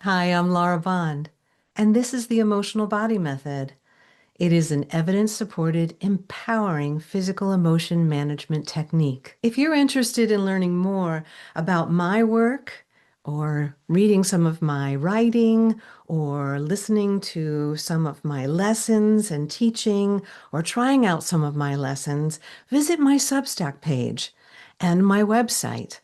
Hi, I'm Laura Bond, and this is the Emotional Body Method. It is an evidence-supported, empowering physical emotion management technique. If you're interested in learning more about my work, or reading some of my writing, or listening to some of my lessons and teaching, or trying out some of my lessons, visit my Substack page and my website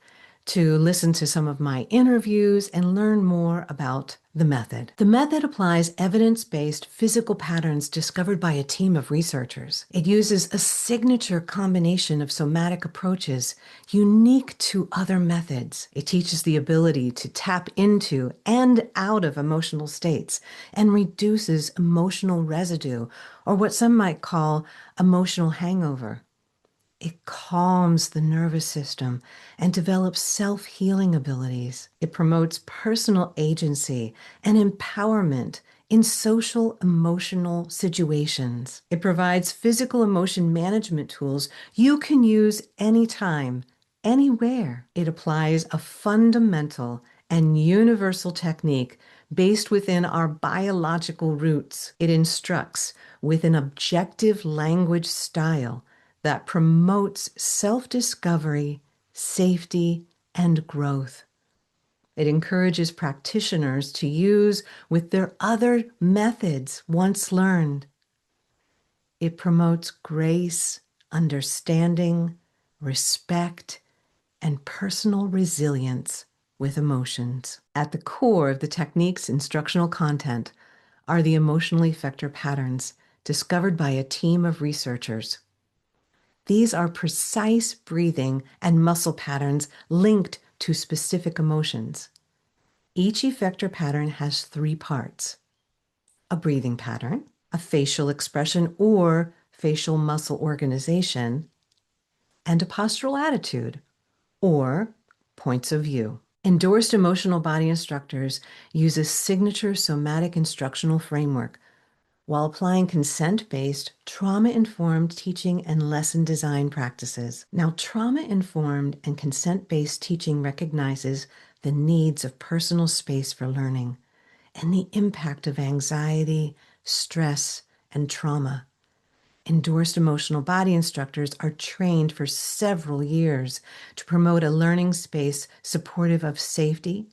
to listen to some of my interviews and learn more about the method. The method applies evidence-based physical patterns discovered by a team of researchers. It uses a signature combination of somatic approaches unique to other methods. It teaches the ability to tap into and out of emotional states and reduces emotional residue, or what some might call emotional hangover. It calms the nervous system and develops self-healing abilities. It promotes personal agency and empowerment in social emotional situations. It provides physical emotion management tools you can use anytime, anywhere. It applies a fundamental and universal technique based within our biological roots. It instructs with an objective language style that promotes self-discovery, safety, and growth. It encourages practitioners to use with their other methods once learned. It promotes grace, understanding, respect, and personal resilience with emotions. At the core of the technique's instructional content are the emotional effector patterns discovered by a team of researchers. These are precise breathing and muscle patterns linked to specific emotions. Each effector pattern has three parts: a breathing pattern, a facial expression or facial muscle organization, and a postural attitude or points of view. Endorsed emotional body instructors use a signature somatic instructional framework while applying consent-based, trauma-informed teaching and lesson design practices. Now, trauma-informed and consent-based teaching recognizes the needs of personal space for learning and the impact of anxiety, stress, and trauma. Endorsed emotional body instructors are trained for several years to promote a learning space supportive of safety,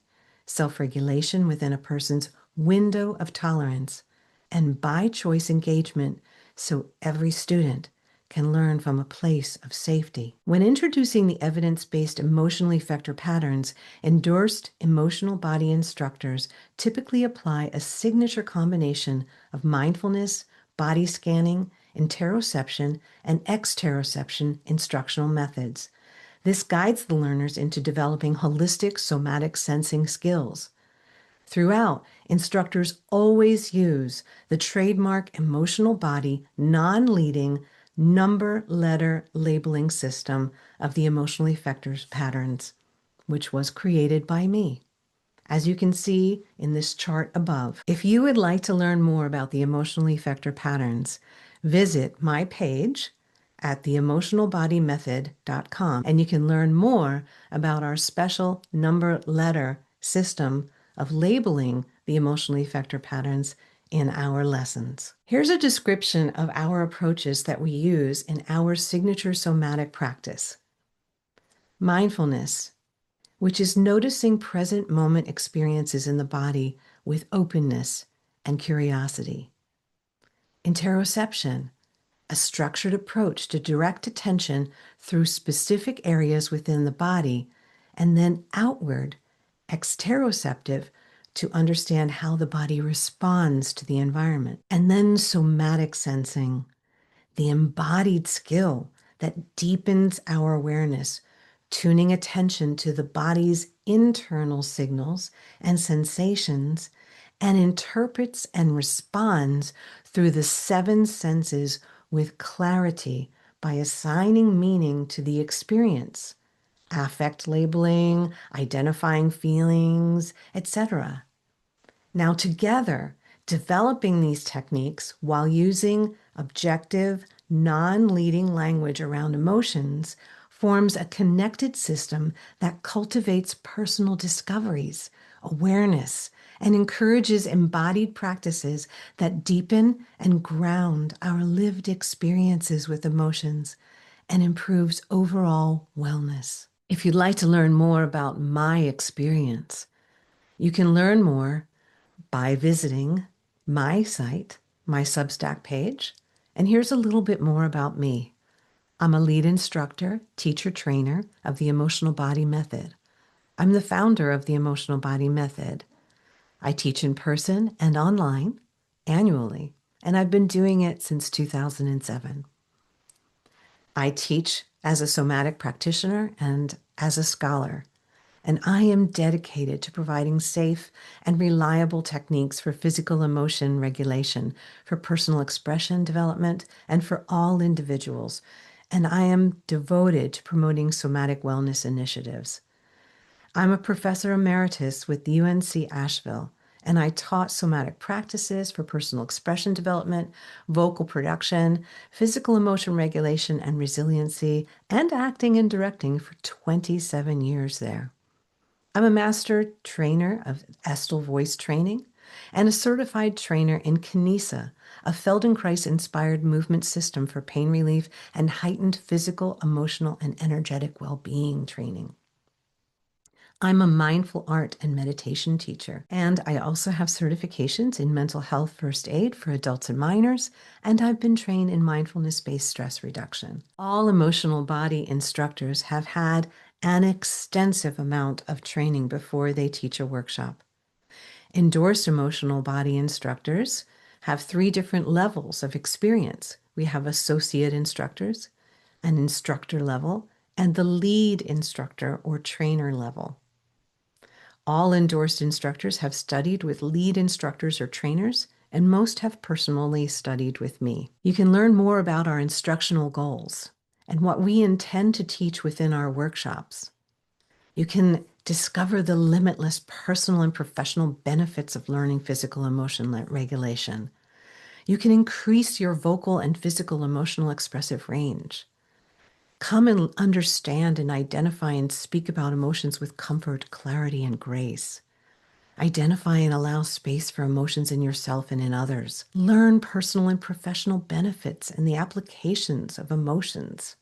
self-regulation within a person's window of tolerance, and by-choice engagement so every student can learn from a place of safety. When introducing the evidence-based emotional effector patterns, endorsed emotional body instructors typically apply a signature combination of mindfulness, body scanning, interoception, and exteroception instructional methods. This guides the learners into developing holistic somatic sensing skills. Throughout, instructors always use the trademark emotional body non-leading number letter labeling system of the emotional effectors patterns, which was created by me, as you can see in this chart above. If you would like to learn more about the emotional effector patterns, visit my page at theemotionalbodymethod.com, and you can learn more about our special number letter system of labeling the emotional effector patterns in our lessons. Here's a description of our approaches that we use in our signature somatic practice. Mindfulness, which is noticing present moment experiences in the body with openness and curiosity. Interoception, a structured approach to direct attention through specific areas within the body, and then outward, exteroceptive, to understand how the body responds to the environment. And then somatic sensing, the embodied skill that deepens our awareness, tuning attention to the body's internal signals and sensations, and interprets and responds through the seven senses with clarity by assigning meaning to the experience, affect labeling, identifying feelings, etc. Now, together, developing these techniques while using objective, non-leading language around emotions forms a connected system that cultivates personal discoveries, awareness, and encourages embodied practices that deepen and ground our lived experiences with emotions and improves overall wellness. If you'd like to learn more about my experience, you can learn more by visiting my site, my Substack page. And here's a little bit more about me. I'm a lead instructor, teacher, trainer of the Emotional Body Method. I'm the founder of the Emotional Body Method. I teach in person and online annually, and I've been doing it since 2007. I teach as a somatic practitioner and as a scholar, and I am dedicated to providing safe and reliable techniques for physical emotion regulation, for personal expression development, and for all individuals. And I am devoted to promoting somatic wellness initiatives. I'm a professor emeritus with UNC Asheville, and I taught somatic practices for personal expression development, vocal production, physical emotion regulation and resiliency, and acting and directing for 27 years there. I'm a master trainer of Estel voice training and a certified trainer in Kinesa, a Feldenkrais-inspired movement system for pain relief and heightened physical, emotional, and energetic well-being training. I'm a mindful art and meditation teacher, and I also have certifications in mental health first aid for adults and minors, and I've been trained in mindfulness-based stress reduction. All emotional body instructors have had an extensive amount of training before they teach a workshop. Endorsed emotional body instructors have 3 different levels of experience. We have associate instructors, an instructor level, and the lead instructor or trainer level. All endorsed instructors have studied with lead instructors or trainers, and most have personally studied with me. You can learn more about our instructional goals and what we intend to teach within our workshops. You can discover the limitless personal and professional benefits of learning physical emotion regulation. You can increase your vocal and physical emotional expressive range. Come and understand and identify and speak about emotions with comfort, clarity, and grace. Identify and allow space for emotions in yourself and in others. Learn personal and professional benefits and the applications of emotions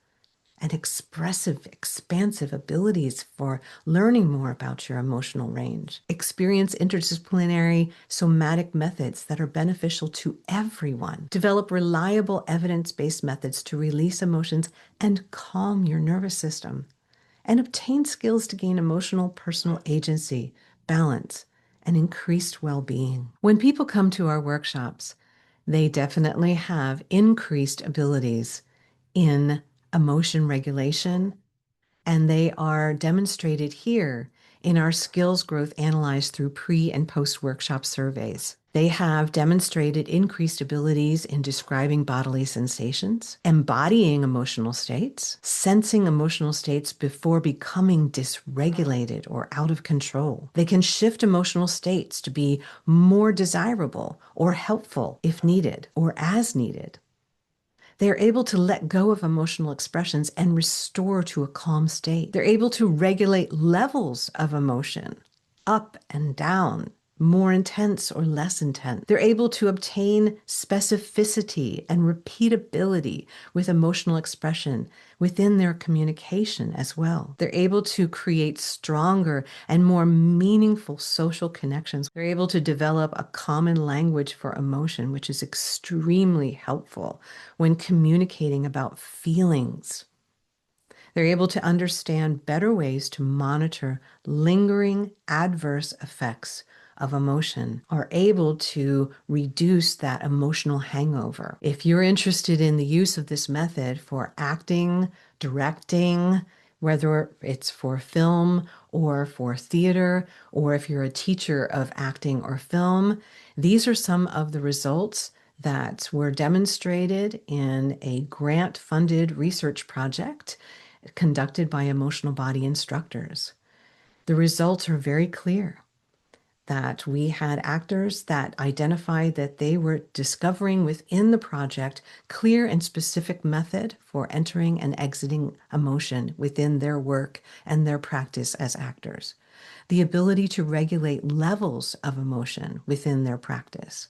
and expressive, expansive abilities for learning more about your emotional range. Experience interdisciplinary somatic methods that are beneficial to everyone. Develop reliable evidence-based methods to release emotions and calm your nervous system. And obtain skills to gain emotional, personal agency, balance, and increased well-being. When people come to our workshops, they definitely have increased abilities in emotion regulation, and they are demonstrated here in our skills growth analyzed through pre- and post-workshop surveys. They have demonstrated increased abilities in describing bodily sensations, embodying emotional states, sensing emotional states before becoming dysregulated or out of control. They can shift emotional states to be more desirable or helpful if needed or as needed. They are able to let go of emotional expressions and restore to a calm state. They're able to regulate levels of emotion, up and down, more intense or less intense. They're able to obtain specificity and repeatability with emotional expression within their communication as well. They're able to create stronger and more meaningful social connections. They're able to develop a common language for emotion, which is extremely helpful when communicating about feelings. They're able to understand better ways to monitor lingering adverse effects of emotion, are able to reduce that emotional hangover. If you're interested in the use of this method for acting, directing, whether it's for film or for theater, or if you're a teacher of acting or film, these are some of the results that were demonstrated in a grant-funded research project conducted by emotional body instructors. The results are very clear that we had actors that identified that they were discovering within the project clear and specific method for entering and exiting emotion within their work and their practice as actors. the ability to regulate levels of emotion within their practice.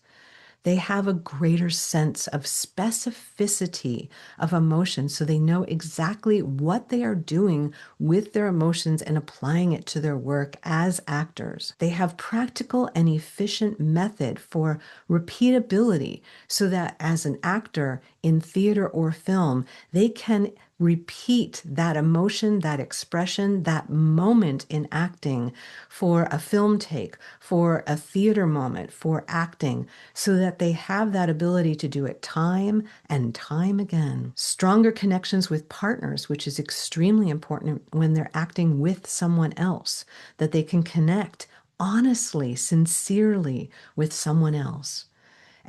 They have a greater sense of specificity of emotion, so they know exactly what they are doing with their emotions and applying it to their work as actors. They have practical and efficient method for repeatability, so that as an actor in theater or film, they can repeat that emotion, that expression, that moment in acting for a film take, for a theater moment, for acting, so that they have that ability to do it time and time again. Stronger connections with partners, which is extremely important when they're acting with someone else, that they can connect honestly, sincerely with someone else.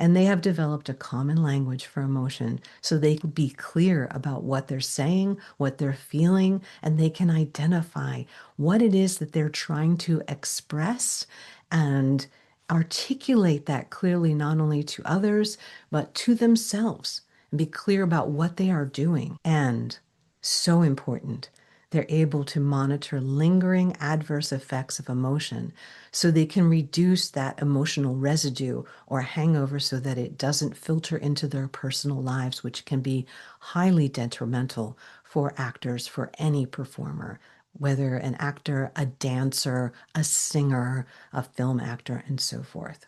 And they have developed a common language for emotion, so they can be clear about what they're saying, what they're feeling, and they can identify what it is that they're trying to express and articulate that clearly, not only to others, but to themselves, and be clear about what they are doing. And so important, they're able to monitor lingering adverse effects of emotion, so they can reduce that emotional residue or hangover so that it doesn't filter into their personal lives, which can be highly detrimental for actors, for any performer, whether an actor, a dancer, a singer, a film actor, and so forth.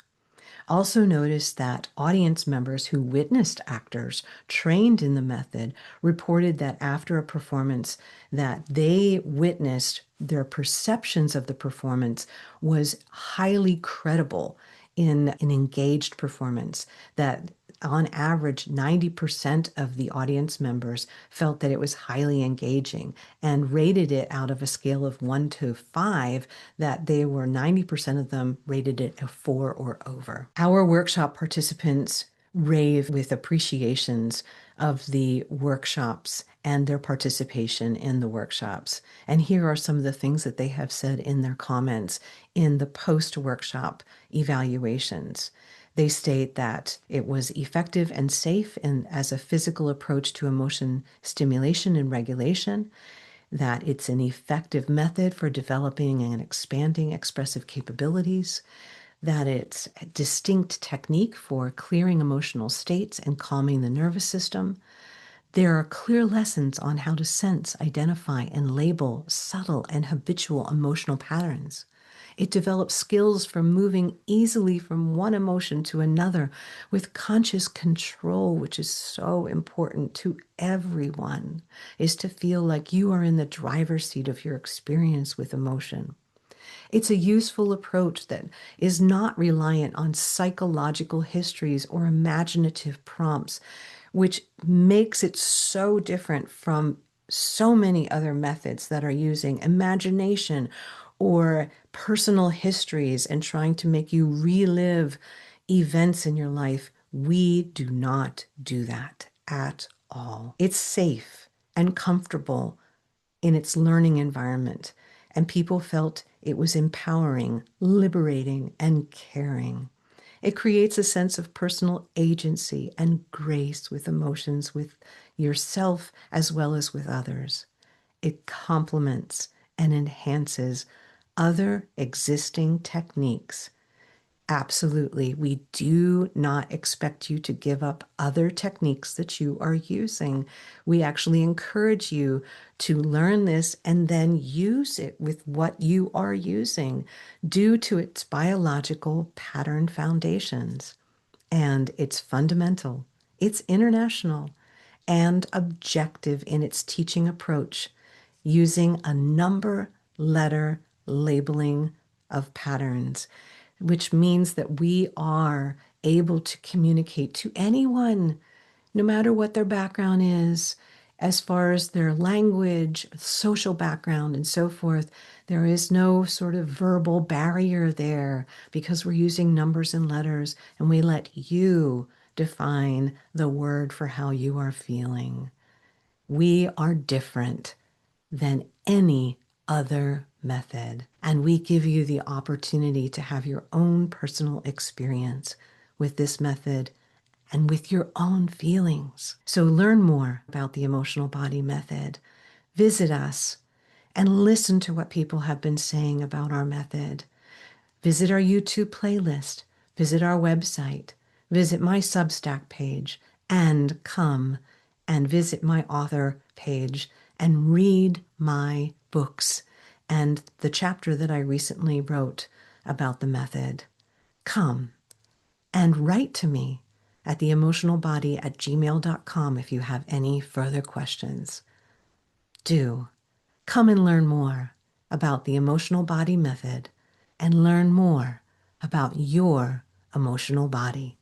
Also noticed that audience members who witnessed actors trained in the method reported that after a performance that they witnessed, their perceptions of the performance was highly credible in an engaged performance, that on average, 90% of the audience members felt that it was highly engaging and rated it out of a scale of 1 to 5, that they were 90% of them rated it a 4 or over. Our workshop participants rave with appreciations of the workshops and their participation in the workshops. And here are some of the things that they have said in their comments in the post-workshop evaluations. They state that it was effective and safe as a physical approach to emotion stimulation and regulation, that it's an effective method for developing and expanding expressive capabilities, that it's a distinct technique for clearing emotional states and calming the nervous system. There are clear lessons on how to sense, identify, and label subtle and habitual emotional patterns. It develops skills for moving easily from one emotion to another with conscious control, which is so important to everyone, is to feel like you are in the driver's seat of your experience with emotion. It's a useful approach that is not reliant on psychological histories or imaginative prompts, which makes it so different from so many other methods that are using imagination or personal histories and trying to make you relive events in your life. We do not do that at all. It's safe and comfortable in its learning environment, and people felt it was empowering, liberating, and caring. It creates a sense of personal agency and grace with emotions with yourself as well as with others. It complements and enhances other existing techniques. Absolutely. We do not expect you to give up other techniques that you are using. We actually encourage you to learn this and then use it with what you are using due to its biological pattern foundations. And it's fundamental, it's international, and objective in its teaching approach, using a number letter labeling of patterns, which means that we are able to communicate to anyone, no matter what their background is, as far as their language, social background, and so forth. There is no sort of verbal barrier there because we're using numbers and letters, and we let you define the word for how you are feeling. We are different than any other method, and we give you the opportunity to have your own personal experience with this method and with your own feelings. So learn more about the Emotional Body Method. Visit us and listen to what people have been saying about our method. Visit our YouTube playlist, visit our website, visit my Substack page, and come and visit my author page and read my books and the chapter that I recently wrote about the method. Come and write to me at theemotionalbody@gmail.com if you have any further questions. Do come and learn more about the emotional body method and learn more about your emotional body.